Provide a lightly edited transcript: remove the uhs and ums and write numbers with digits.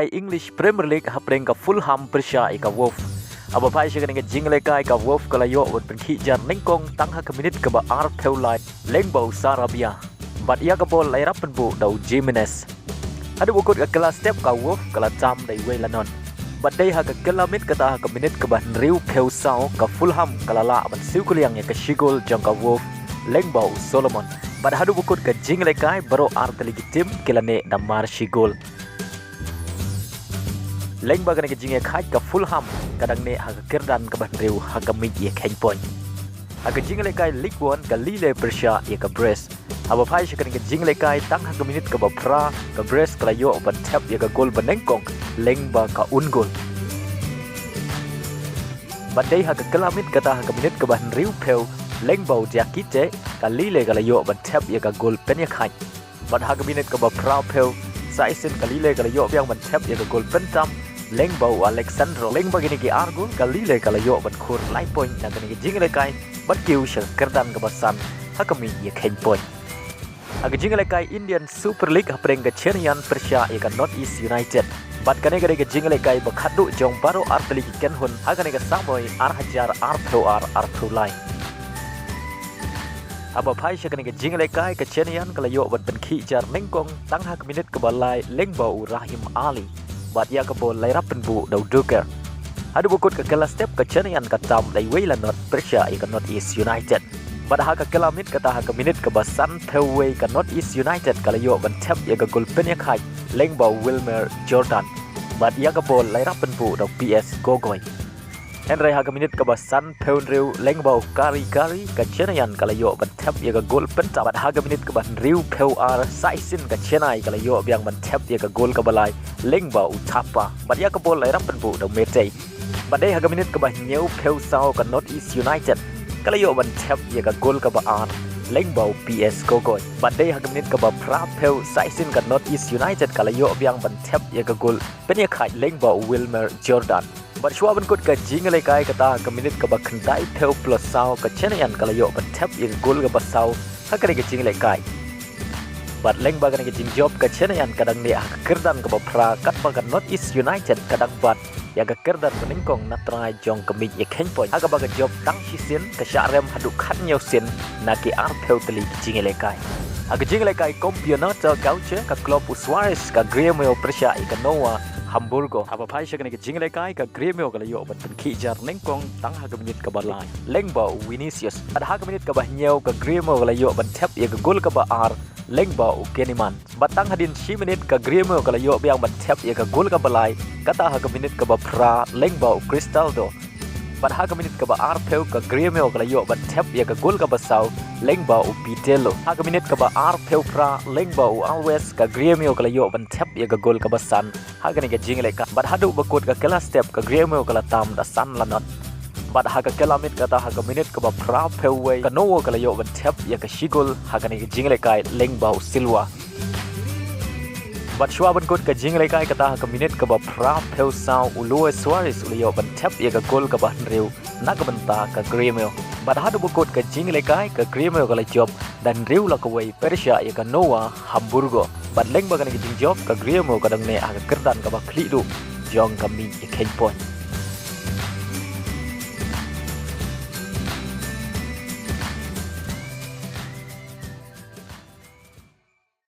English Premier League hapreng ka Fulham Persha ika Wolf. Aba pai shi ka jingle ka ika Wolf kala yo wat pen khijar ningkong tang ha ka minute ka ba ar peulai lengbo Sarabia. Bat ia ka bol lai rap pen bu dau Jimenez. Adu bukut ka kala step ka Wolf kala tam dai Welanon. Bat dai ha ka kala mit ka ta ha ka minute ka ba riu peu sao ka Fulham kala la ban siu kuliang ya ka shigol jang ka Wolf lengbo Solomon. Bat hadu bukut ka jingle ka baro ar legitim kilane damar shigol. Leng bagan ke jinge khai ka Fulham kadang ne ha kerdan ka bandreu ha ka mi ye khen point ha ka jingle kai League 1 ka Lille Persha ye ka Brest aba phai shi kan ke jingle kai tang ha ka minute ka ba pra ka Brest kala yo ban tap ye ka gol baneng kong leng ba ka un gol badai ha ka kalamit ka ta ha ka minute ka ban riu peu leng ba ja kite ka Lille kala yo ban tap ye ka gol pen ye khai bad ha ka minute ka ba pra peu sai sin ka Lille kala yo biang ban tap ye ka gol pen tam leng bau Alexandro leng bagini ki argun kali le kala yo ban khur lai point na kani ki jingle kai bat kiu shal kerdan ka basan hakami ye khen point aga jingle kai Indian Super League hapreng ka Chennai Persha ye ka North East United bat kane ka jingle kai ba khadu jong baro artli ki ken hun hakani ka samoy ar hajar ar pro lai aba phai shakani ka jingle kai ka Chennai kala yo bat ben khi jar nengkong tang hak minute ka balai leng bau Rahim Ali bat ia ka bol lai rap pen bu dau duker adu bukut ka kala step ka Chennai ka tam dai Wela North Persha ka North East United bat ha ka kala mit ka ta ha ka minute ka basan peway ka North East United kala yo ban tap ya ka gol pen ya khai leng ba Wilmer Jordan bat ia ka bol lai rap pen bu dau PS Gogoy Henry ha ka minute ka basan peunriu leng ba kari ka Chennai kala yo ban tap ya ka gol pen ta bat ha ka minute ka ban riu peu ar sai sin ka Chennai kala yo biang ban tap ya ka gol ka balai leng ba utapa bat ya ka bol lai rap pen bu dau Metei bat dei ha ka minute ka ba nyeu peu sao ka North East United kala yo ban tap ya ka gol ka ba ar leng ba PS Gogoy bat dei ha ka minute ka ba pra peu sai sin ka North East United kala yo biang ban tap ya ka gol pen ya khai leng ba Wilmer Jordan bat shwa ban kut ka jingle kai ka ta ka minute ka ba khandai peu plus sao ka Chennai kala yo ban tap ya ka gol ka ba sao ha ka jingle kai bat leng ba ka jing job ka Chennai kadang ne ha kerdan ka ba pra kat ba ka North East United kadang bat ya ka kerdan meningkong na try jong ka mi ye khen point ha ka ba ka job tang shi sin ka sharem hadu khat nyau sin na ki ar peu teli jingle kai ha ka jingle kai campeonato gauche ka club Suarez ka Grêmio Persha ka Noah Hamburgo aba phai shakani ka jingle kai ka Grêmio kala yo ban pen khijar nengkong tang ha ka minute ka balai lengba Vinicius ad ha ka minute ka ba nyeu ka Grêmio kala yo ban tap ye ka gol ka ba ar lengba Keniman batang hadin shi minute ka Grêmio kala yo biang ban tap ye ka gol ka balai kata ha ka minute ka ba pra lengba Cristaldo bat ha ka minute ka ba ar peu ka Grêmio kala yo ban tap ye ka gol ka ba sao lengba Pitelo ha ka minute ka ba ar peu pra lengba Alves ka Grêmio kala yo ban tap ye ka gol ka ba san ha ka ni ka jingle ka bat hadu bakut ka kala step ka Grêmio kala tam da san lanot bat ha ka kala mit ka ta ha ka minute ka ba pra peu way ka no kala yo ban tap ye ka shigol ha ka ni ka jingle kai lengba Silva bat shwa ban kut ka jingle kai ka ta ha ka minute ka ba pra peu sao Luis Suarez yo ban tap ye ka gol ka ba riu na ka ban ta ka Grêmio bat hadu bakut ka jingle kai ka Grêmio kala job dan riu la ka way Persha ye ka Noah Hamburgo bat leng ba ka ni jing job ka Grêmio ka dang ne ha ka kerdan ka ba khli du jong ka mi ye khen point